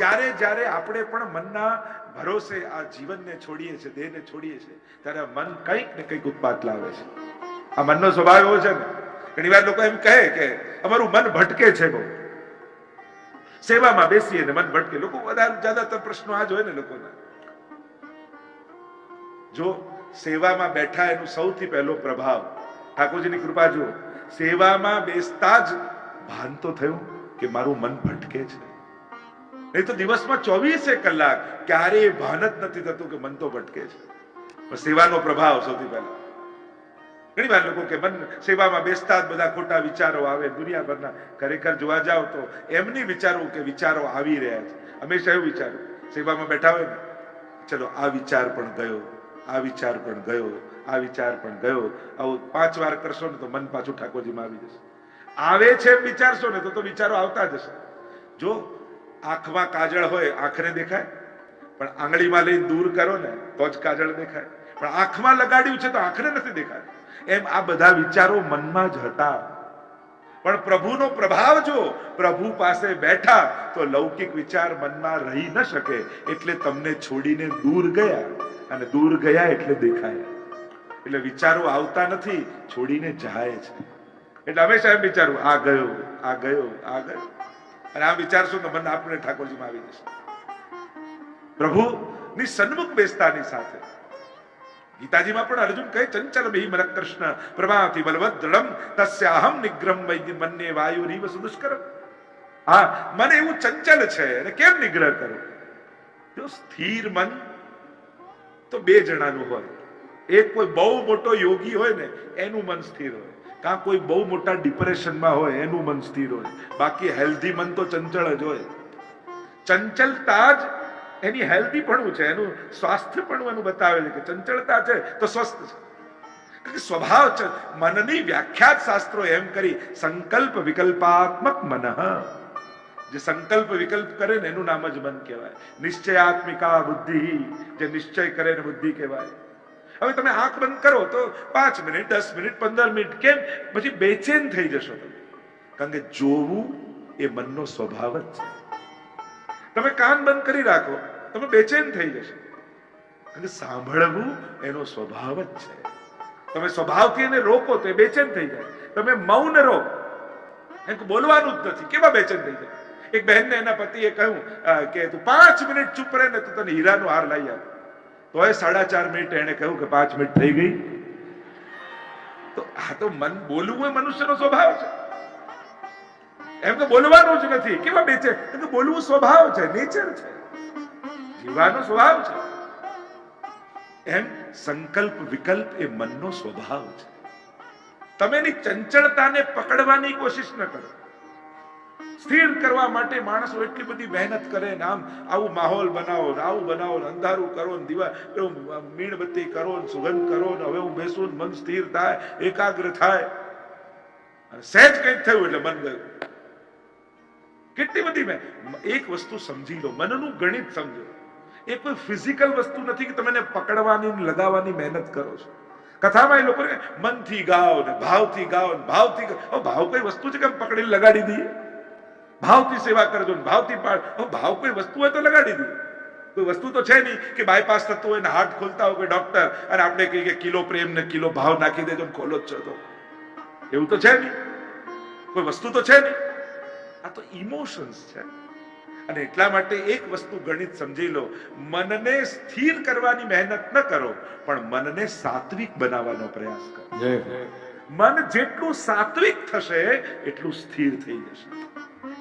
જ્યારે જ્યારે આપણે પણ મનના ભરોસે આ જીવનને છોડીએ છીએ, દેહને છોડીએ છીએ, ત્યારે મન કંઈક ને કંઈક ઉત્પાત લાવે છે. આ મનનો સ્વભાવ એવો છે ને, ઘણી વાર લોકો એમ કહે કે અમારું મન ભટકે છે બહુ. સેવામાં બેસીએ ને મન ભટકે. લોકો જ્યાદાતર પ્રશ્નો આ જ હોય ને લોકોના. જો સેવામાં બેઠા એનું સૌથી પહેલો પ્રભાવ, ઠાકોરજીની કૃપા જુઓ, સેવામાં બેસતા જ ભાન તો થયું કે મારું મન ભટકે છે. નહીં તો દિવસમાં 24 કલાક ક્યારેય ભાન જ નથી થતું કે મન તો ભટકે છે. પણ સેવાનો પ્રભાવ સૌથી પહેલા. ઘણી વાર લોકો કે મન સેવામાં બેસતા જ બધા ખોટા વિચારો આવે દુનિયાભરના. ખરેખર જોવા જાવ તો એમ નહીં વિચારવું કે વિચારો આવી રહ્યા છે. હંમેશા એવું વિચારું, સેવામાં બેઠા હોય ને, ચલો આ વિચાર પણ ગયો, આ વિચાર પણ ગયો, આ વિચાર પણ ગયો. આવું 5 વાર કરશો ને તો મન પાછું ઠાકોરજીમાં આવી જશે. આવે છે એમ વિચારશો ને તો વિચારો આવતા જશે. જો આંખમાં કાજળ હોય, આંખને દેખાય, પણ આંગળીમાં લઈને દૂર કરો ને તો જ કાજળ દેખાય. પણ આંખમાં લગાડ્યું છે તો આંખને નથી દેખાય. એમ આ બધા વિચારો મનમાં જ હતા. પણ પ્રભુનો પ્રભાવ જો પ્રભુ પાસે બેઠા તો લૌકિક વિચાર મનમાં રહી ન શકે. એટલે તમને છોડીને દૂર ગયા, અને દૂર ગયા એટલે દેખાયા. એટલે વિચારો આવતા નથી, છોડીને જાય છે. એટલે હંમેશા એમ વિચારવું, આ ગયો, આ ગયો, આ ગયો. અને આમ વિચારશો તો મન આપણે ઠાકોરજીમાં આવી જશે. પ્રભુની સન્મુખ બેસતાની સાથે ગીતાજીમાં પણ અર્જુન કહે, ચંચલ બિ મન કૃષ્ણ પ્રમાતિ બલવદ દ્રઢમ તસ્યાહમ નિગ્રહમ વૈદ્ય મન્યે વાયુરીવ સુદુષ્કરમ. હા, મન એવું ચંચલ છે, અને કેમ નિગ્રહ કરો? જો સ્થિર મન તો 2 જણાનું હોય. એક કોઈ બહુ મોટો યોગી હોય ને એનું મન સ્થિર હોય, કાં કોઈ બહુ મોટા ડિપ્રેશનમાં હોય એનું મન સ્થિર હોય. બાકી હેલ્ધી મન તો ચંચળ જ હોય. ચંચલતા જ એની હેલ્ધી પણ છે, એનું સ્વાસ્થ્ય પણ એનું બતાવે છે કે ચંચળતા છે તો સ્વસ્થ છે. સ્વભાવ છે. મનની વ્યાખ્યાત શાસ્ત્રો એમ કરી, સંકલ્પ વિકલ્પાત્મક મન. જે સંકલ્પ વિકલ્પ કરે ને એનું નામ જ મન કહેવાય. નિશ્ચયાત્મિકા બુદ્ધિ, જે નિશ્ચય કરે ને બુદ્ધિ કહેવાય. હવે તમે આંખ બંધ કરો તો 5 મિનિટ, 10 મિનિટ, 15 મિનિટ, કેમ? પછી બેચેન થઈ જશો તમે. કારણ કે જોવું એ મનનો સ્વભાવ જ છે. તમે કાન બંધ કરી રાખો, તમે બેચેન થઈ જશો. અને સાંભળવું એનો સ્વભાવ જ છે. તમે સ્વભાવથી એને રોકો તો એ બેચેન થઈ જાય. તમે મૌન રહો, એમ બોલવાનું જ નથી, કેવા બેચેન થઈ જાય. એક બહેનને એના પતિએ કહ્યું કે તું 5 મિનિટ ચૂપ રહે ને તો તને હીરાનો હાર લઈ આવ. તો એ 4.5 મિનિટ એને કહ્યું કે 5 મિનિટ થઈ ગઈ. તો આ તો મન બોલવું એ મનુષ્યનો સ્વભાવ છે. એમ તો બોલવાનું જ નથી, કેવા બેચે? એમ તો બોલવું સ્વભાવ છે, નેચર છે, જીવવાનો સ્વભાવ છે. એમ સંકલ્પ વિકલ્પ એ મનનો સ્વભાવ છે. તમે એની ચંચળતાને પકડવાની કોશિશ ન કરો. સ્થિર કરવા માટે માણસો એટલી બધી મહેનત કરે ને, આવું માહોલ બનાવો, આવું બનાવો, અંધારું કરો ને, મીણબત્તી કરો ને, સુગંધ કરો ને, હવે હું બેસું, મન સ્થિર થાય, એકાગ્ર થાય. સહેજ કંઈક થયું એટલે મન ગયું. કેટલી બધી એક વસ્તુ સમજી લો, મનનું ગણિત સમજો. એ કોઈ ફિઝિકલ વસ્તુ નથી કે તમે એને પકડવાની લગાવવાની મહેનત કરો છો. કથામાં એ લોકો મનથી ગાઓ ને ભાવથી ગાઓ ને ભાવથી ગાઓ. ભાવ કોઈ વસ્તુ છે કે પકડીને લગાડી દઈએ? ભાવથી સેવા કરજો ને ભાવથી ભાવ કોઈ વસ્તુ હોય તો લગાડી દઈએ. કોઈ વસ્તુ તો છે નહીં કે બાયપાસ થતું હોય ને હાર્ટ ખોલતા હોય કોઈ ડોક્ટર અને આપણે કહીએ કે કિલો પ્રેમ ને કિલો ભાવ નાખી દેજો ને ખોલો જ છો. તો એવું તો છે નહીં, કોઈ વસ્તુ તો છે નહીં. આ તો ઇમોશન્સ છે. અને એટલા માટે એક વસ્તુ ગણિત સમજી લો, મનને સ્થિર કરવાની મહેનત ન કરો, પણ મનને સાત્વિક બનાવવાનો પ્રયાસ કરો. મન જેટલું સાત્વિક થશે એટલું સ્થિર થઈ જશે.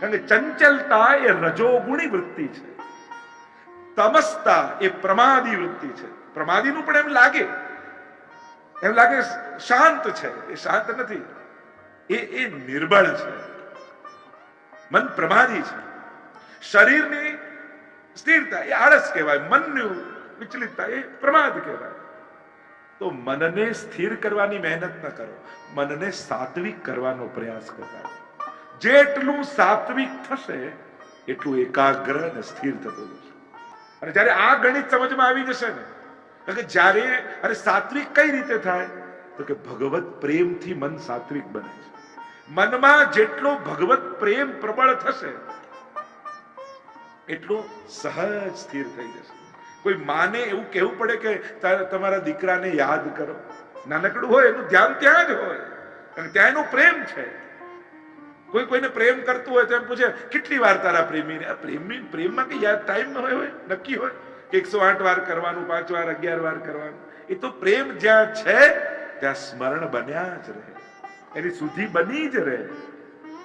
કારણ કે ચંચલતા એ રજોગુણી વૃત્તિ છે, તમસતા એ પ્રમાદી વૃત્તિ છે. પ્રમાદીનું પણ એમ લાગે શાંત છે, એ શાંત નથી, એ નિર્બળ છે. મન પ્રમાદી છે. શરીરની સ્થિરતા એ આળસ કહેવાય, મનનું વિચલિતતા એ પ્રમાદ કહેવાય. તો મનને સ્થિર કરવાની મહેનત ન કરો, મનને સાત્વિક કરવાનો પ્રયાસ કરતા. જેટલું સાત્વિક થશે એટલું એકાગ્ર અને સ્થિર થતું જશે. અને જ્યારે આ ગણિત સમજમાં આવી જશે ને, કે જ્યારે અરે સાત્વિક કઈ રીતે થાય, તો કે ભગવત પ્રેમથી મન સાત્વિક બને છે. મનમાં જેટલો ભગવત પ્રેમ પ્રબળ થશે એટલું સહજ સ્થિર થઈ જશે. કોઈ માને એવું કહેવું પડે કે તમારા દીકરાને યાદ કરો, નાનકડું હોય એનું ધ્યાન ત્યાં જ હોય, અને ત્યાં એનો પ્રેમ છે. કોઈ કોઈને પ્રેમ કરતું હોય તો એમ પૂછે કેટલી વાર તારા પ્રેમીને. પ્રેમમાં કઈ યાદ ટાઈમ હોય, નક્કી હોય કે 108 વાર કરવાનું, 5 વાર 11 વાર કરવાનું. એ તો પ્રેમ જ્યાં છે ત્યાં સ્મરણ બન્યા જ રહે, એની સુધી બની જ રહે.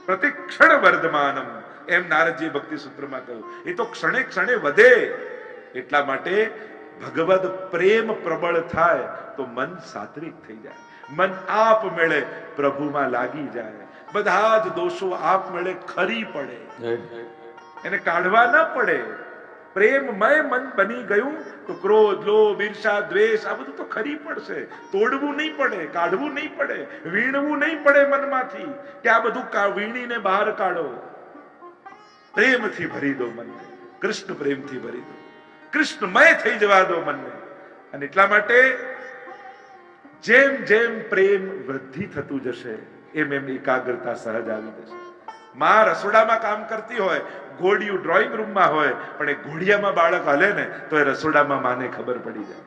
પ્રતિક્ષણ વર્ધમાનમ, એમ નારદજી ભક્તિ સૂત્રમાં કહ્યું. એ તો ક્ષણે ક્ષણે વધે. એટલા માટે ભગવદ પ્રેમ પ્રબળ થાય તો મન સાત્વિક થઈ જાય, મન આપમેળે પ્રભુમાં લાગી જાય, બધા જ દોષો આપમેળે ખરી પડે, એને કાઢવા ન પડે. પ્રેમમય મન બની ગયું તો ક્રોધ, લોભ, ઈર્ષા, દ્વેષ આ બધું તો ખરી પડશે. તોડવું નહીં પડે, કાઢવું નહીં પડે, વીણવું નહીં પડે મનમાંથી કે આ બધું વીણીને બહાર કાઢો. પ્રેમથી ભરી દો મનને, કૃષ્ણ પ્રેમથી ભરી દો, કૃષ્ણમય થઈ જવા દો મનને. અને એટલા માટે જેમ જેમ પ્રેમ વૃદ્ધિ થતું જશે એમ એમ એકાગ્રતા સહજ આવી જશે. માં રસોડામાં કામ કરતી હોય, ઘોડિયું ડ્રોઈંગ રૂમમાં હોય, પણ એ ઘોડિયામાં બાળક હલે ને તો એ રસોડામાં માને ખબર પડી જાય,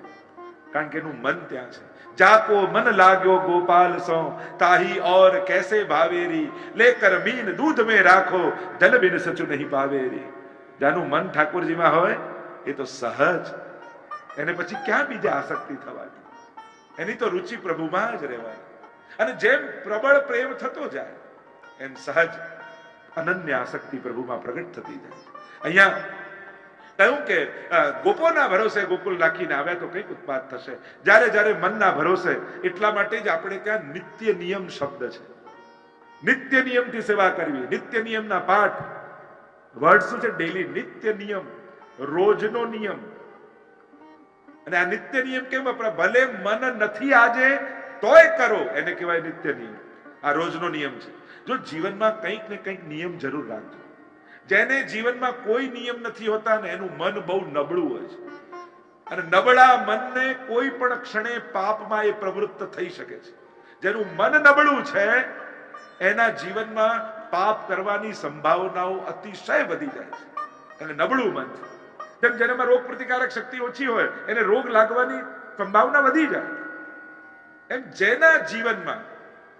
કારણ કે એનું મન ત્યાં છે. જાકો મન લાગ્યો ગોપાલ સો તાહી ઓર કેસે ભાવેરી, લેકર મીન દૂધ में રાખો જલ બિન સચુ નહીં પાવેરી. જાનું મન ઠાકોરજીમાં હોય એ તો સહજ, એને પછી ક્યાં બીજા આસક્તિ થવાની, એની તો રુચિ પ્રભુમાં જ રહેવાની. અને જેમ પ્રબળ પ્રેમ થતો જાય એમ સહજ અનન્ય આસક્તિ પ્રભુમાં પ્રગટ થતી જાય. અહીંયા કહ્યું કે ગોપોના ભરોસે ગોકુલ રાખીને આવ્યા તો કઈક ઉત્પાદ થશે. જ્યારે જ્યારે મનના ભરોસે, એટલા માટે જ આપણે ત્યાં નિત્ય નિયમ શબ્દ છે. નિત્ય નિયમથી સેવા કરવી, નિત્ય નિયમના પાઠ. વર્ડ શું છે? ડેલી, નિત્ય નિયમ, રોજનો નિયમ. અને આ નિત્ય નિયમ કેમ વપરાય? ભલે મન નથી આજે તોય કરો, એને કહેવાય નિત્ય નિયમ. આ રોજનો નિયમ છે. જો જીવનમાં કંઈક ને કંઈક નિયમ જરૂર રાખજો. જેને જીવનમાં કોઈ નિયમ નથી હોતા ને એનું મન બહુ નબળું હોય છે, અને નબળા મનને કોઈ પણ ક્ષણે પાપમાં એ પ્રવૃત્ત થઈ શકે છે. જેનું મન નબળું છે એના જીવનમાં પાપ કરવાની સંભાવનાઓ અતિશય વધી જાય છે, અને નબળું મન છે. જેમ જેનામાં રોગ પ્રતિકારક શક્તિ ઓછી હોય એને રોગ લાગવાની સંભાવના વધી જાય, એમ જેના જીવનમાં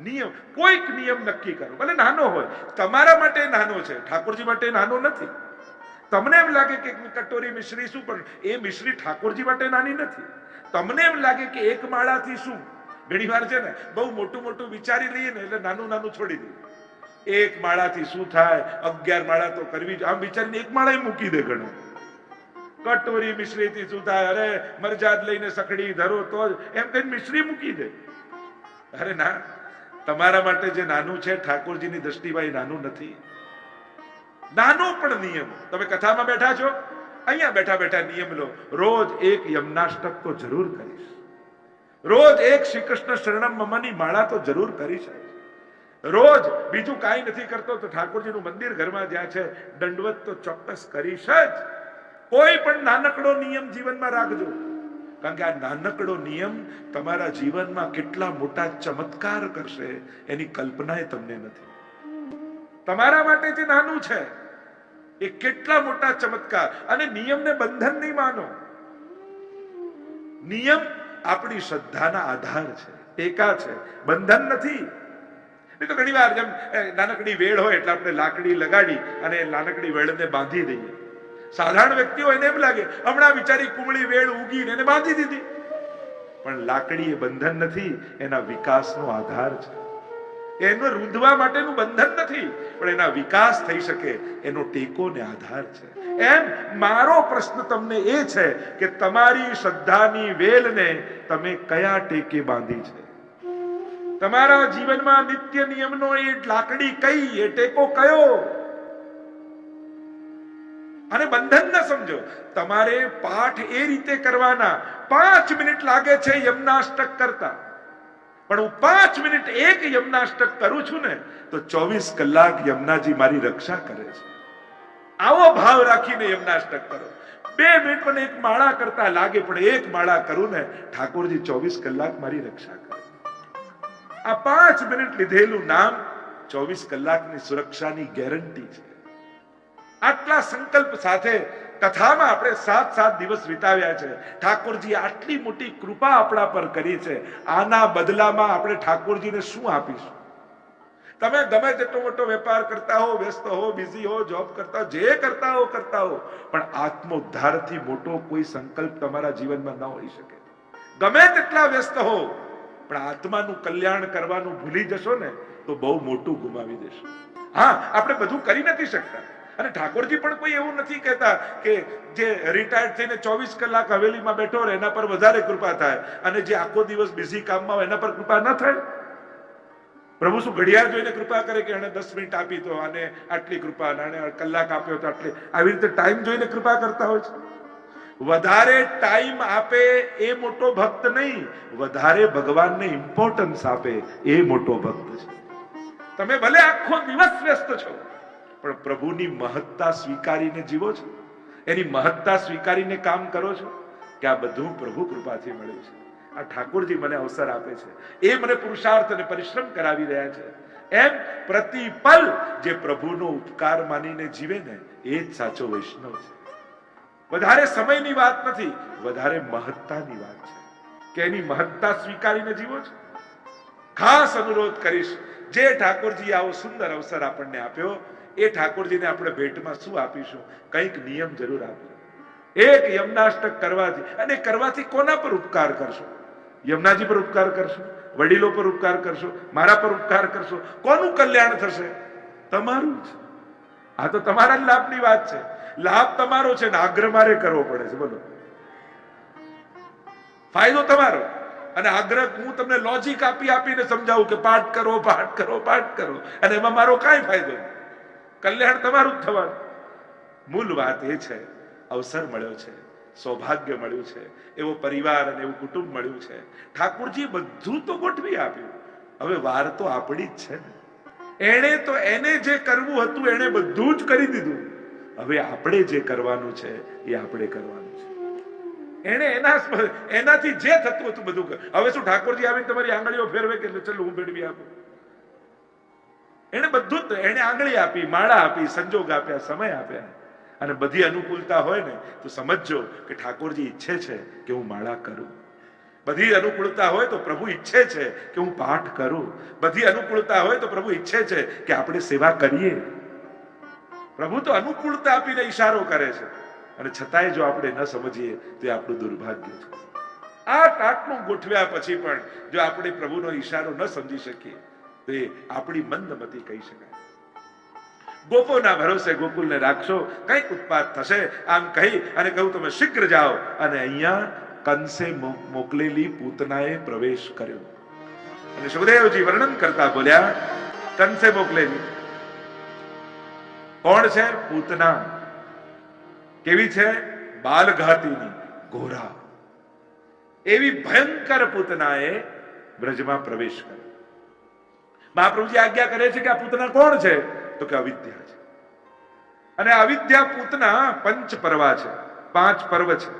નિયમ, કોઈક નિયમ નક્કી કરો, ભલે નાનો હોય. તમારા માટે નાનો છે, ઠાકોરજી માટે નાનો નથી. તમને એમ લાગે કે કટોરી મિશ્રી શું, પણ એ મિશ્રી ઠાકોરજી માટે નાની નથી. તમને એમ લાગે કે એક માળાથી શું, ઘણી વાર છે ને બહુ મોટું મોટું વિચારી લઈએ ને એટલે નાનું નાનું છોડી દઈએ. એક માળાથી શું થાય, 11 માળા તો કરવી જ, આમ વિચારીને એક માળા મૂકી દે. ઘણું કટોરી મિશ્રીથી શું થાય, અરે મરજાદ લઈને સખડી ધરો તો એમ કઈ મિશ્રી મૂકી દે. અરે ના, તમારા માટે જે નાનું છે ઠાકોરજીની દ્રષ્ટિમાં એ નાનું નથી. નાનો પણ નિયમ, તમે કથામાં બેઠા છો, અહીંયા બેઠા બેઠા નિયમ લો. રોજ એક યમનાષ્ટક તો જરૂર કરીશ, રોજ એક શ્રી કૃષ્ણ શરણમ મમની માળા તો જરૂર કરીશ. રોજ બીજું કાંઈ નથી કરતો તો ઠાકોરજીનું મંદિર ઘરમાં જ્યાં છે દંડવત તો ચોક્કસ કરીશ જ. કોઈ પણ નાનકડો નિયમ જીવનમાં રાખજો, કારણ કે આ નાનકડો નિયમ તમારા જીવનમાં કેટલા મોટા ચમત્કાર કરશે એની કલ્પના તમને નથી. તમારા માટે જે નાનું છે એ કેટલા મોટા ચમત્કાર. અને નિયમને બંધન નહીં માનો. નિયમ આપણી શ્રદ્ધાના આધાર છે, ટેકા છે, બંધન નથી. નહીં તો ઘણી વાર જેમ નાનકડી વેળ હોય એટલે આપણે લાકડી લગાડી અને નાનકડી વેળને બાંધી દઈએ. સાધારણ વ્યક્તિઓ એને એમ લાગે હમણાં વિચારી કુમળી વેળ ઉગીને એને બાંધી દીધી, પણ લાકડી એ બંધન નથી, એના વિકાસનો આધાર છે. એનો રૂંધવા માટેનું બંધન નથી, પણ એના વિકાસ થઈ શકે એનો ટેકો ને આધાર છે. એમ મારો પ્રશ્ન તમને એ છે કે તમારી શ્રદ્ધાની વેલને તમે કયા ટેકે બાંધી છે? તમારા જીવનમાં નિત્ય નિયમનો એ લાકડી કઈ, એ ટેકો કયો? અને બંધન ન સમજો. તમારે પાઠ એ રીતે કરવાના, 5 મિનિટ લાગે છે યમનાષ્ટક કરતા, પણ હું 5 મિનિટ એક યમનાષ્ટક કરું છું ને તો 24 કલાક યમુનાજી મારી રક્ષા કરે છે. આવો ભાવ રાખીને યમનાષ્ટક કરો. 2 મિનિટ મને એક માળા કરતા લાગે, પણ એક માળા કરું ને ઠાકોરજી 24 કલાક મારી રક્ષા કરે. આ 5 મિનિટ લીધેલું નામ 24 કલાકની સુરક્ષાની ગેરંટી છે. આટલા સંકલ્પ સાથે કથામાં આપણે 7 દિવસ વિતાવ્યા છે. ઠાકોરજી આટલી મોટી કૃપા આપણા પર કરી છે. આના બદલામાં આપણે ઠાકોરજીને શું આપીશું? તમે ગમે તેટલો મોટો વેપાર કરતા હો, વ્યસ્ત હો, બિઝી હો, જોબ કરતા હો, જે કરતા હો, પણ આત્મોદ્ધારથી મોટો કોઈ સંકલ્પ તમારા જીવનમાં ન હોઈ શકે. ગમે તેટલા વ્યસ્ત હો, પણ આત્માનું કલ્યાણ કરવાનું ભૂલી જશો ને તો બહુ મોટું ગુમાવી દેશો. હા, આપણે બધું કરી નથી શકતા, અને ઠાકોરજી પણ કોઈ એવું નથી કહેતા કે જે રિટાયર્ડ થઈને 24 કલાક હવેલીમાં બેઠો રહે એના પર વધારે કૃપા થાય, અને જે આખો દિવસ બિઝી કામમાં હોય એના પર કૃપા ન થાય. પ્રભુ શું ઘડિયાળ જોઈને કૃપા કરે કે એને 10 મિનિટ આપી તો આને આટલી કૃપા, આને કલાક આપ્યો તો આટલી? આવી રીતે ટાઈમ જોઈને કૃપા કરતા હોય છે. વધારે ટાઈમ આપે એ મોટો ભક્ત નહીં, વધારે ભગવાનને ઇમ્પોર્ટન્સ આપે એ મોટો ભક્ત છે. તમે ભલે આખો દિવસ વ્યસ્ત છો, પણ પ્રભુની મહત્તા સ્વીકારીને જીવો છો, એની મહત્તા સ્વીકારીને કામ કરો છો કે આ બધું પ્રભુ કૃપાથી મળ્યું છે. આ ઠાકોરજી મને અવસર આપે છે, એ મને પુરુષાર્થ અને પરિશ્રમ કરાવી રહ્યા છે. એમ પ્રતિપલ જે પ્રભુનો ઉપકાર માનીને જીવે ને એ જ સાચો વૈષ્ણવ છે. વધારે સમયની વાત નથી, વધારે મહત્તાની વાત છે કે એની મહત્તા સ્વીકારીને જીવો છો. ખાસ અનુરોધ કરીશ, જે ઠાકોરજી આવો સુંદર અવસર આપણને આપ્યો, એ ઠાકોરજીને આપણે ભેટમાં શું આપીશું? કંઈક નિયમ જરૂર આપજો. એક યમનાષ્ટક કરવાથી, અને કરવાથી કોના પર ઉપકાર કરશો? યમુનાજી પર ઉપકાર કરશો? વડીલો પર ઉપકાર કરશો? મારા પર ઉપકાર કરશો? કોનું કલ્યાણ થશે? તમારું જ. આ તો તમારા જ લાભની વાત છે. લાભ તમારો છે ને આગ્રહ મારે કરવો પડે છે. બોલો, ફાયદો તમારો, અને આગ્રહ હું તમને લોજિક આપીને સમજાવું કે પાઠ કરો, પાઠ કરો, પાઠ કરો, અને એમાં મારો કાંઈ ફાયદો નહીં. કલ્યાણ તમારું જ થવાનું. મૂળ વાત એ છે, અવસર મળ્યો છે, સૌભાગ્ય મળ્યું છે, એવો પરિવાર અને એવું કુટુંબ મળ્યું છે. ઠાકોરજી બધું તો ગોઠવી આપ્યું, હવે વાર તો આપણી જ છે ને. એને જે કરવું હતું એને બધું જ કરી દીધું. હવે આપણે જે કરવાનું છે એ આપણે કરવાનું છે. એને એનાથી જે થતું હતું બધું કર. હવે શું ઠાકોરજી આવીને તમારી આંગળીઓ ફેરવે કે ચલો હું ભેળવી આપું? એને બધું જ, એને આંગળી આપી, માળા આપી, સંજોગ આપ્યા, સમય આપ્યા, અને બધી અનુકૂળતા હોય ને તો સમજજો કે ઠાકોરજી ઈચ્છે છે કે હું માળા કરું. બધી અનુકૂળતા હોય તો પ્રભુ ઈચ્છે છે કે હું પાઠ કરું. બધી અનુકૂળતા હોય તો પ્રભુ ઈચ્છે છે કે આપણે સેવા કરીએ. પ્રભુ તો અનુકૂળતા આપીને ઈશારો કરે છે, અને છતાંય જો આપણે ન સમજીએ તો એ આપણું દુર્ભાગ્ય છે. આ આટલું ગોઠવ્યા પછી પણ જો આપણે પ્રભુનો ઈશારો ન સમજી શકીએ તો એ આપણી મંદમતી કહી શકાય. ગોપોના ભરોસે ગોકુલને રાખશો, કંઈક ઉત્પાત થશે. આમ કહી અને કહ્યું તમે શીઘ્ર જાઓ. અને અહીંયા કંસે મોકલેલી પૂતનાએ પ્રવેશ કર્યો. અને સુખદેવજી વર્ણન કરતા બોલ્યા, કંસે મોકલેલી કોણ છે? પૂતના. કેવી છે? બાલઘાતીની, ઘોરા. એવી ભયંકર પૂતનાએ બ્રજમાં પ્રવેશ કર્યો. મહાપ્રભુજી આજ્ઞા કરે છે કે આ પૂતના કોણ છે? તો કે અવિદ્યા છે. અને અવિદ્યા પૂતના પંચ પર્વા છે, 5 પર્વ છે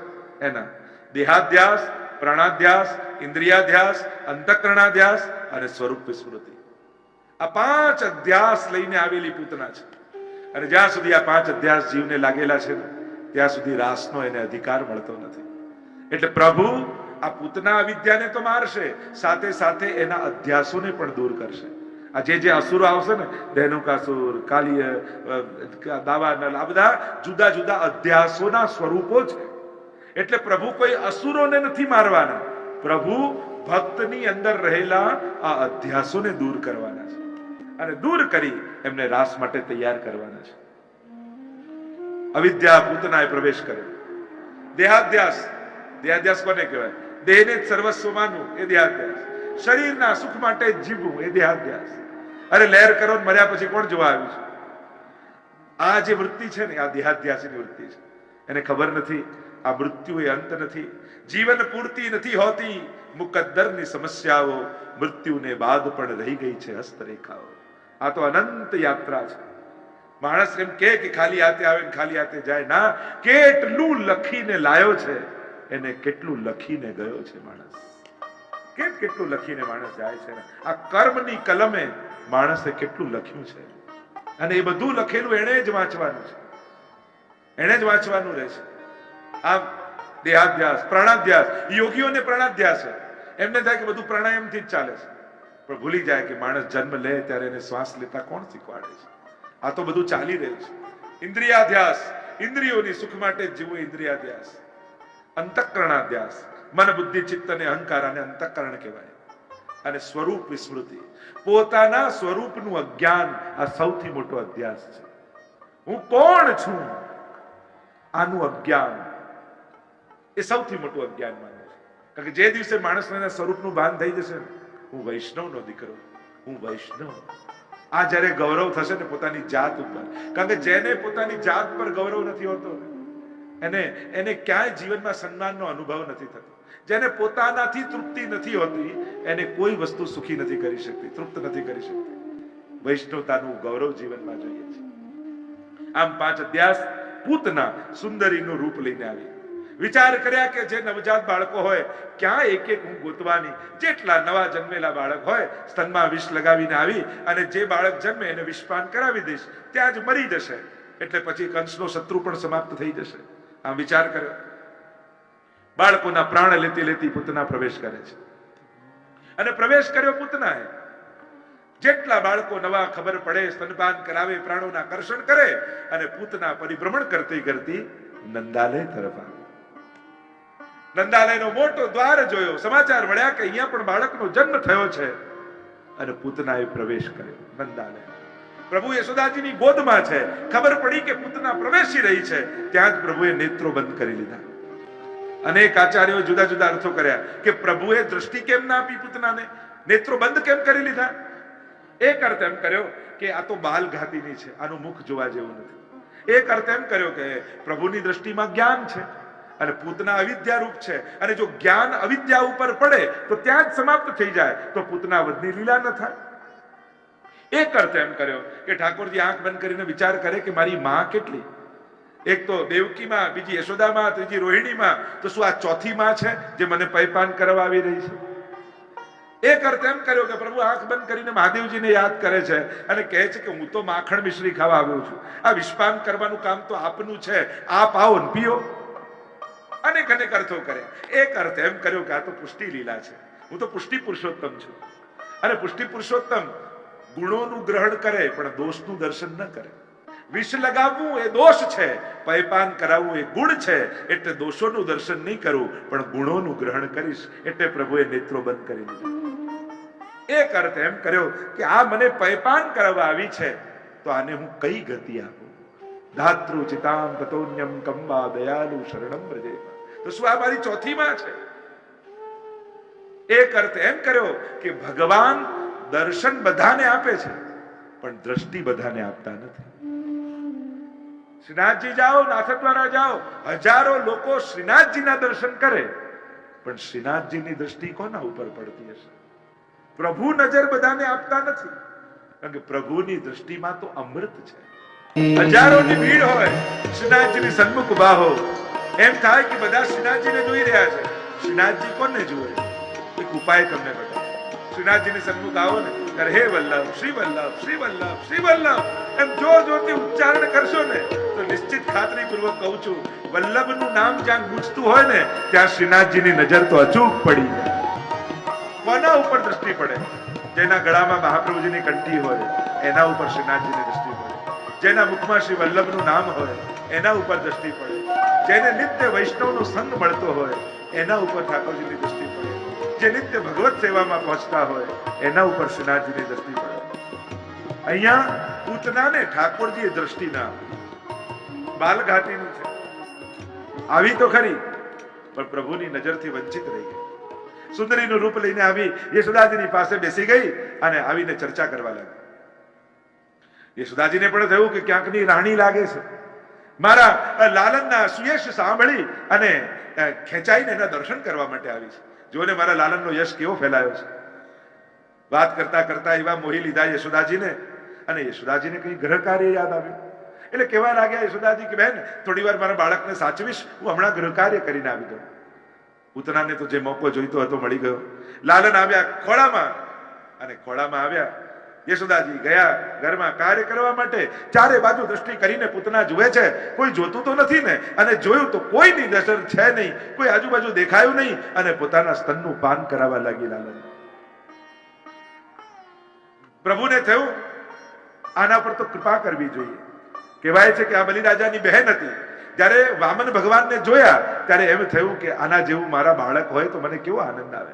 એના: દેહાધ્યાસ, પ્રાણાધ્યાસ, ઇન્દ્રિયાધ્યાસ, અંતઃકરણાધ્યાસ અને સ્વરૂપ વિસ્મૃતિ. આ 5 અધ્યાસ લઈને આવેલી પૂતના છે. અને જ્યાં સુધી આ 5 અધ્યાસ જીવને લાગેલા છે ને ત્યાં સુધી રાસનો એને અધિકાર મળતો નથી. એટલે પ્રભુ આ પૂતના અવિદ્યાને તો મારશે, સાથે સાથે એના અધ્યાસોને પણ દૂર કરશે. આ જે અસુરો આવશે ને, ધેનુકાસુર, કાલિય, દાવાનલ, આ બધા જુદા જુદા અધ્યાસોના સ્વરૂપો છે. એટલે પ્રભુ કોઈ અસુરોને નથી મારવાના, પ્રભુ ભક્તની અંદર રહેલા આ અધ્યાસોને દૂર કરવાના છે, અને દૂર કરી એમને રાસ માટે તૈયાર કરવાના છે. અવિદ્યા પૂતનાએ પ્રવેશ કર્યો. દેહાધ્યાસ, દેહાધ્યાસ કોને કહેવાય? દેહને જ સર્વસ્વ માનવું એ દેહાધ્યાસ. શરીરના સુખ માટે જીવવું એ દેહાધ્યાસ. અરે લહેર કરો ને મર્યા પછી કોણ જોવા આવ્યું છે? આ જે વૃત્તિ છે ને આ દેહાધ્યાસની વૃત્તિ છે. એને ખબર નથી આ મૃત્યુ એ અંત નથી, જીવન પૂર્તિ નથી હોતી, મુકદ્દરની સમસ્યાઓ મૃત્યુને બાદ પણ રહી ગઈ છે હસ્તરેખાઓ. આ તો અનંત યાત્રા છે. માણસ એમ કે ખાલી હાથે આવે ને ખાલી હાથે જાય ના, કેટલું લખીને લાયો છે એને કેટલું લખીને ગયો છે માણસ. કેટલું લખીને માણસ જાય છે. આ કર્મની કલમે માણસે કેટલું લખ્યું છે, અને એ બધું લખેલું એને જ વાંચવાનું છે. એને જ વાંચવાનું રહેશે. આમ દેહાધ્યાસ, પ્રાણાધ્યાસ, યોગીઓને પ્રાણાધ્યાસ છે. એમને થાય કે બધું પ્રાણાયામથી જ ચાલે છે, પણ ભૂલી જાય કે માણસ જન્મ લે ત્યારે એને શ્વાસ લેતા કોણ શીખવાડે છે? આ તો બધું ચાલી રહ્યું છે. ઇન્દ્રિયાધ્યાસ, ઇન્દ્રિયોની સુખ માટે જ જીવવું ઇન્દ્રિયાધ્યાસ. અંતઃકરણાધ્યાસ, મન બુદ્ધિ ચિત્ત અને અહંકાર અને અંતઃકરણ કહેવાય. અને સ્વરૂપ વિસ્મૃતિ, પોતાના સ્વરૂપનું અજ્ઞાન, આ સૌથી મોટો અધ્યાસ છે. હું કોણ છું આનું અજ્ઞાન, એ સૌથી મોટું અજ્ઞાન માને છે. કારણ કે જે દિવસે માણસને સ્વરૂપનું ભાન થઈ જશે, હું વૈષ્ણવનો દીકરો, હું વૈષ્ણવ, આ જ્યારે ગૌરવ થશે ને પોતાની જાત ઉપર, કારણ કે જેને પોતાની જાત પર ગૌરવ નથી હોતો એને ક્યાંય જીવનમાં સન્માનનો અનુભવ નથી થતો. જેને પોતાનાથી તૃપ્તિ નથી હોતી એને કોઈ વસ્તુ સુખી નથી કરી શકતી, તૃપ્ત નથી કરી શકતી. વૈષ્ણવતાનું ગૌરવ જીવનમાં જોઈએ છે. આમ 5 અધ્યાસ પૂતના સુંદરીનું રૂપ લઈને આવી. વિચાર કર્યા કે જે નવજાત બાળકો હોય ક્યાં એક એક હું ગોતવાની, જેટલા નવા જન્મેલા બાળક હોય સ્તનમાં વિષ લગાવીને આવી અને જે બાળક જન્મે એને વિષપાન કરાવી દઈશ, ત્યાં જ મરી જશે, એટલે પછી કંસનો શત્રુ પણ સમાપ્ત થઈ જશે. આમ વિચાર કર્યો. બાળકોના પ્રાણ લેતી લેતી પૂતના પ્રવેશ કરે છે. અને પ્રવેશ કર્યો પૂતનાએ. જેટલા બાળકો નવા ખબર પડે સ્તનપાન કરાવે, પ્રાણોના કર્ષણ કરે, અને પૂતના પરિભ્રમણ કરતી કરતી નંદાલય તરફ આવે. નંદાલયનો મોટો દ્વાર જોયો, સમાચાર મળ્યા કે અહીંયા પણ બાળકનો જન્મ થયો છે, અને પૂતનાએ પ્રવેશ કર્યો નંદાલય. પ્રભુ યશોદાજીની ગોદમાં છે, ખબર પડી કે પૂતના પ્રવેશી રહી છે, ત્યાં જ પ્રભુએ નેત્રો બંધ કરી લીધા. અનેક આચાર્યોએ જુદા જુદા અર્થો કર્યા કે પ્રભુએ દ્રષ્ટિ કેમ ના આપી પૂતનાને, નેત્રો બંધ કેમ કરી લીધા. એક અર્થ એમ કર્યો કે આ તો બાલઘાતીની છે, આનું મુખ જોવા જેવું નથી. એક અર્થ એમ કર્યો કે પ્રભુની દ્રષ્ટિમાં જ્ઞાન છે અને પૂતના અવિદ્યા રૂપ છે, અને જો જ્ઞાન અવિદ્યા ઉપર પડે તો ત્યાં જ સમાપ્ત થઈ જાય, તો પૂતના વધની લીલા ન થાય. એક અર્થ એમ કર્યો કે ઠાકોરજી આંખ બંધ કરીને વિચાર કરે કે મારી માં કેટલી, એક તો દેવકી માં, બીજી યશોદા માં, ત્રીજી રોહિણી માં, તો શું આ ચોથી માં છે જે મને પૈપાન કરવા આવી રહી છે. એક અર્થ એમ કર્યો કે પ્રભુ આંખ બંધ કરીને મહાદેવજીને યાદ કરે છે અને કહે છે કે હું તો માખણ મિશ્રી ખાવા આવ્યો છું, આ વિષપાન કરવાનું કામ તો આપનું છે, આપ આવો ને પીઓ. અનેક અનેક અર્થો કરે. એક અર્થ એમ કર્યો કે આ તો પુષ્ટિ લીલા છે, હું તો પુષ્ટિ પુરુષોત્તમ છું, અને પુષ્ટિ પુરુષોત્તમ ગુણોનું ગ્રહણ કરે પણ દોષનું દર્શન ન કરે. વિષ લગાવવું એ દોષ છે, પૈપાન કરાવવું એ ગુણ છે, એટલે દોષોનું દર્શન નહીં કરું પણ ગુણોનું ગ્રહણ કરીશ, એટલે પ્રભુએ નેત્રો બંધ કરી દીધા. એક અર્થ એમ કર્યો કે આ મને પૈપાન કરાવવા આવી છે, તો આને હું કઈ ગતિ આપું. ધાતૃ ચિતામ તતોન્યમ કંબા દયાલુ શરણમ વ્રજે. તો શું આ મારી ચોથી માં છે. એક અર્થ એમ કર્યો કે ભગવાન દર્શન બધાને આપે છે પણ દ્રષ્ટિ બધાને આપતા નથી. શ્રીનાથજી જાઓ, નાથદ્વારા જાઓ, હજારો લોકો શ્રીનાથજીના દર્શન કરે, પણ શ્રીનાથજીની દ્રષ્ટિ કોના ઉપર પડતી હશે. પ્રભુ નજર બધાને આપતા નથી, કારણ કે પ્રભુની દ્રષ્ટિમાં તો અમૃત છે. હજારોની ભીડ હોય, શ્રીનાથજીની સન્મુખ ઉભા હો, એમ થાય કે બધા શ્રીનાથજીને જોઈ રહ્યા છે. શ્રીનાથજી કોને જુએ? એક ઉપાય તમને બતાવો. શ્રીનાથજીની સન્મુખ આવો ને ત્યારે હે વલ્લભ, શ્રી વલ્લભ, શ્રી વલ્લભ, શ્રી વલ્લભ એમ જોર જોરથી ઉચ્ચારણ કરશો ને તો નિશ્ચિત ખાતરીપૂર્વક કહું છું, વલ્લભનું નામ જ્યાં ગૂંજતું હોય ને ત્યાં શ્રીનાથજીની નજર તો અચૂક પડી જાય. કોના ઉપર દ્રષ્ટિ પડે? જેના ગળામાં મહાપ્રભુજીની કંઠી હોય એના ઉપર શ્રીનાથજીની દ્રષ્ટિ પડે. જેના મુખમાં શ્રી વલ્લભનું નામ હોય એના ઉપર દ્રષ્ટિ પડે. જેને નિત્ય વૈષ્ણવનો સંગ મળતો હોય એના ઉપર ઠાકોરજીની દ્રષ્ટિ પડે. જે નિત્ય ભગવત સેવામાં પહોંચતા હોય એના ઉપર શ્રીનાથજીની દ્રષ્ટિ પડે. અહીંયા પૂતનાને ઠાકોરજીએ દ્રષ્ટિ ના આપી, બાલઘાટીની છે. આવી તો ખરી પણ પ્રભુની નજરથી વંચિત રહી ગઈ. સુંદરીનું રૂપ લઈને આવી યશોદાજીની પાસે બેસી ગઈ અને આવીને ચર્ચા કરવા લાગી. યશોદાજીને પણ થયું કે ક્યાંકની રાણી લાગે છે. મારા લાલનના સુયશ સાંભળી અને ખેંચાઈને એના દર્શન કરવા માટે આવી છે. જોને મારા લાલનનો યશ કેવો ફેલાયો છે. વાત કરતા કરતા એવા મોહી લીધા યશોદાજીને, અને યશોદાજીને કઈ ગ્રહ કાર્ય યાદ આવ્યું. એટલે કહેવા લાગ્યા યશોદાજી કે બહેન થોડી વાર મારા બાળકને સાચવીશ, હું હમણાં ગ્રહ કાર્ય કરીને આવી દઉં. પૂતનાને તો જે મોકો જોઈતો હતો મળી ગયો. લાલન આવ્યા ખોળામાં, અને ખોળામાં આવ્યા યશોદાજી ગયા ઘરમાં કાર્ય કરવા માટે, ચારે બાજુ દ્રષ્ટિ કરીને પૂતના જુએ છે, કોઈ જોતું તો નથી ને, અને જોયું તો કોઈની નજર છે નહીં, કોઈ આજુબાજુ દેખાયું નહીં, અને પોતાના સ્તનનું પાન કરાવવા લાગી લાલન. પ્રભુને થયું આના પર તો કૃપા કરવી જોઈએ. કહેવાય છે કે આ બલિરાજાની બહેન હતી, જ્યારે વામન ભગવાનને જોયા ત્યારે એમ થયું કે આના જેવું મારા બાળક હોય તો મને કેવો આનંદ આવે,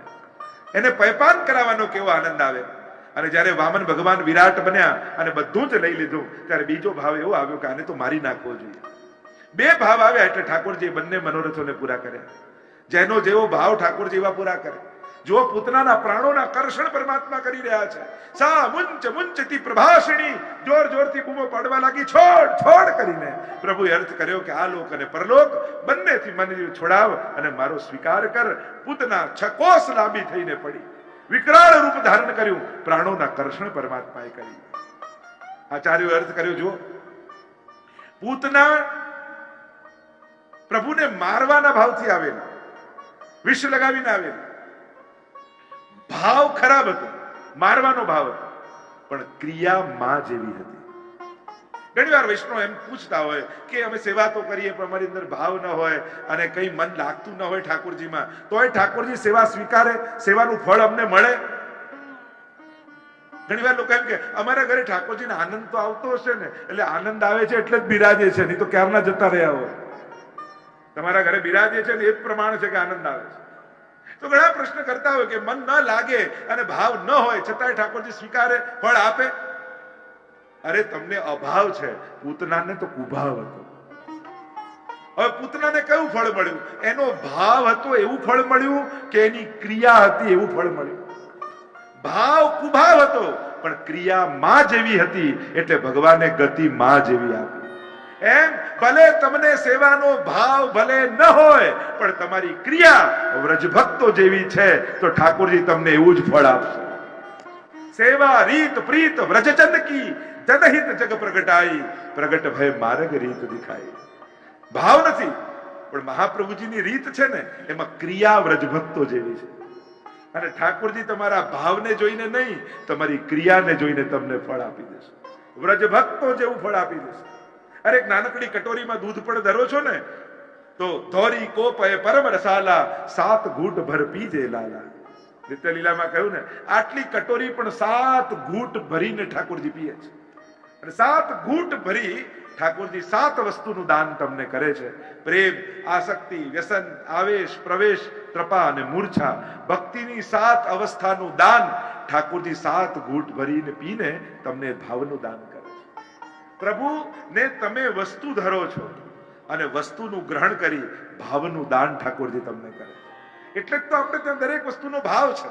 એને પયપાન કરાવવાનો કેવો આનંદ આવે. અને જ્યારે વામન ભગવાન વિરાટ બન્યા અને બધું જ લઈ લીધું, ત્યારે બીજો ભાવ એવો આવ્યો કે આને તો મારી નાખવો જોઈએ. બે ભાવ આવ્યા એટલે ઠાકોરજી બંને મનોરથોને પૂરા કર્યા. જેનો જેવો ભાવ ઠાકોરજી એવા પૂરા કરે. જો પૂતનાના પ્રાણોના કર્ષણ પરમાત્મા કરી રહ્યા છે. સા મુંચ મુંચતી પ્રભાષિણી, જોર જોરથી બૂમો પાડવા લાગી, છોડ છોડ કરીને. પ્રભુએ અર્થ કર્યો કે આ લોક અને પરલોક બંનેથી મને છોડાવ અને મારો સ્વીકાર કર. પૂતના 6 કોસ લાંબી થઈને પડી, વિકરાળ રૂપ ધારણ કર્યું. પ્રાણોના કર્ષણ પરમાત્માએ કરી. આચાર્યોએ અર્થ કર્યો, જો પૂતના પ્રભુને મારવાના ભાવથી આવેલી, વિષ લગાવીને આવેલી. ભાવ ખરાબ હતો, મારવાનો ભાવ હતો, પણ ક્રિયા માં જેવી હતી. ઘણી વાર વૈષ્ણવ એમ પૂછતા હોય કે અમે સેવા તો કરીએ પણ અમારી અંદર ભાવ ન હોય અને કઈ મન લાગતું ન હોય ઠાકોરજીમાં, તોય ઠાકોરજી સેવા સ્વીકારે, સેવાનું ફળ અમને મળે. ઘણી વાર લોકો એમ કે અમારા ઘરે ઠાકોરજીને આનંદ તો આવતો હશે ને, એટલે આનંદ આવે છે એટલે જ બિરાજે છે, નહીં તો ક્યારના જતા રહ્યા હોય. તમારા ઘરે બિરાજે છે ને એ જ પ્રમાણ છે કે આનંદ આવે છે. તો ઘણા પ્રશ્ન કરતા હોય કે મન ન લાગે અને ભાવ ન હોય છતાંય ઠાકોરજી સ્વીકારે, ફળ આપે. અરે તમને અભાવ છે, પૂતનાને તો કુભાવ હતો. હવે પૂતનાને કયું ફળ મળ્યું? એનો ભાવ હતો એવું ફળ મળ્યું કે એની ક્રિયા હતી એવું ફળ મળ્યું. ભાવ કુભાવ હતો પણ ક્રિયા માં જેવી હતી એટલે ભગવાને ગતિ માં જેવી આપી. એમ ભલે તમને સેવાનો ભાવ ભલે ન હોય પણ તમારી ક્રિયા વ્રજભક્તો જેવી છે તો ઠાકોરજી તમને એવું જ ફળ આપશે. સેવા રીત પ્રીત વ્રજજન કી, જનહિત જગ પ્રગટાઈ, પ્રગટ ભય માર્ગ રીત દિખાઈ. ભાવ નથી પણ મહાપ્રભુજીની રીત છે ને એમાં ક્રિયા વ્રજભક્તો જેવી છે. અને ઠાકોરજી તમારા ભાવને જોઈને નહીં, તમારી ક્રિયાને જોઈને તમને ફળ આપી દેશે. વ્રજભક્તો જેવું ફળ આપી દેશે. અરે એક નાનકડી કટોરીમાં દૂધ પણ ધરો છો ને તો ધોરી કોપય પરમ રસાલા, 7 ઘૂંટ ભર પીજે લાલા. નિત્ય લીલામાં કહ્યું ને, આટલી કટોરી પણ 7 ઘૂંટ ભરીને ઠાકોરજી પીએ છે. અને 7 ઘૂંટ ભરી ઠાકોરજી 7 વસ્તુનું દાન તમને કરે છે. પ્રેમ, આસક્તિ, વ્યસન, આવેશ, પ્રવેશ, ત્રપા અને મૂર્છા. ભક્તિની 7 અવસ્થાનું દાન ઠાકોરજી 7 ઘૂંટ ભરીને પીને તમને ભાવનું દાન કરે છે. પ્રભુને તમે વસ્તુ ધરો છો અને વસ્તુનું ગ્રહણ કરી ભાવનું દાન ઠાકોરજી તમને કરે. એટલે જ તો આપણે ત્યાં દરેક વસ્તુનો ભાવ છે.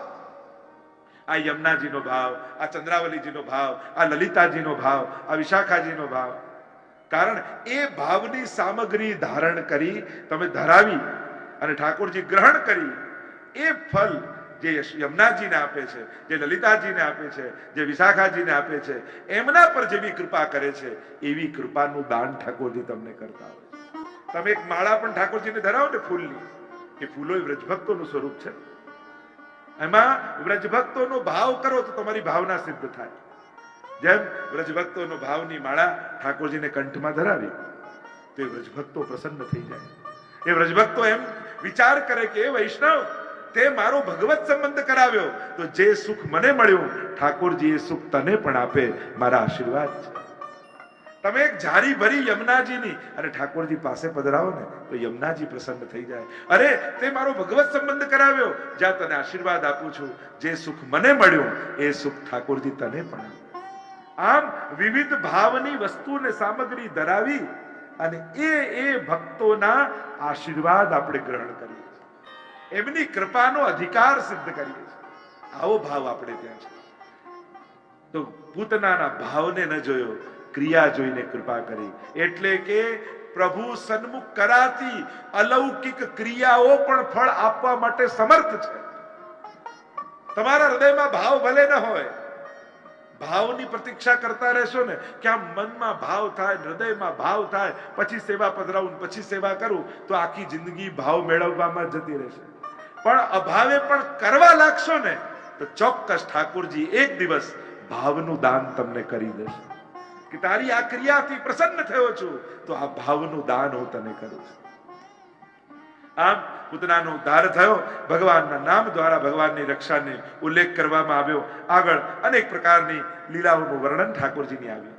આ યમુનાજીનો ભાવ, આ ચંદ્રાવલીજીનો ભાવ, આ લલિતાજીનો ભાવ, આ વિશાખાજીનો ભાવ. કારણ એ ભાવની સામગ્રી ધારણ કરી તમે ધરાવી અને ઠાકોરજી ગ્રહણ કરી એ ફલ જે યમુનાજીને આપે છે, જે લલિતાજીને આપે છે, જે વિશાખાજીને આપે છે, એમના પર જેવી કૃપા કરે છે એવી કૃપાનું દાન ઠાકોરજી તમને કરતા હોય. તમે એક માળા પણ ઠાકોરજીને ધરાવો ને ફૂલની, એ ફૂલો એ વ્રજભક્તોનું સ્વરૂપ છે. એમાં વ્રજભક્તોનો ભાવ કરો તો તમારી ભાવના સિદ્ધ થાય. જેમ વ્રજભક્તોનો ભાવની માળા ઠાકોરજીને કંઠમાં ધરાવી તો એ વ્રજભક્તો પ્રસન્ન થઈ જાય. એ વ્રજભક્તો એમ વિચાર કરે કે એ વૈષ્ણવ તે મારો ભગવત સંબંધ કરાવ્યો તો જે સુખ મને મળ્યું ઠાકોરજી એ સુખ તને પણ આપે, મારા આશીર્વાદ છે. તમે એક જારી ભરી યમુનાજીની અને ઠાકોરજી પાસે પધરાવો ને તો યમુનાજી પ્રસન્ન થઈ જાય. અરે તે મારો ભગવત સંબંધ કરાવ્યો, જ્યાં તને આશીર્વાદ આપું છું, જે સુખ મને મળ્યું એ સુખ ઠાકોરજી તને પણ આપે. આમ વિવિધ ભાવની વસ્તુને સામગ્રી ધરાવી અને એ ભક્તોના આશીર્વાદ આપણે ગ્રહણ કરીએ છીએ, એમની કૃપાનો અધિકાર સિદ્ધ કરીએ છીએ. આવો ભાવ આપણે ત્યાં છે. તો પૂતનાના ભાવને ન જોયો, ક્રિયા જોઈને કૃપા કરી. એટલે કે પ્રભુ સન્મુખ કરાતી અલૌકિક ક્રિયાઓ પણ ફળ આપવા માટે સમર્થ છે. તમારા હૃદયમાં ભાવ ભલે ન હોય, ભાવની પ્રતીક્ષા કરતા રહેશો ને કે આ મનમાં ભાવ થાય, હૃદયમાં ભાવ થાય, પછી સેવા પધરાવું, પછી સેવા કરું, તો આખી જિંદગી ભાવ મેળવવામાં જતી રહેશે. પણ અભાવે પણ કરવા લાગશો ને તો ચોક્કસ ઠાકોરજી એક દિવસ ભાવનું દાન તમને કરી દેશે કે તારી આ ક્રિયાથી પ્રસન્ન થયો છું તો આ ભાવનું દાન હું તને કરું છું. આમ પૂતનાનો ઉદ્ધાર થયો. ભગવાનના નામ દ્વારા ભગવાનની રક્ષાને ઉલ્લેખ કરવામાં આવ્યો. આગળ અનેક પ્રકારની લીલાઓનું વર્ણન ઠાકોરજીની આવ્યું.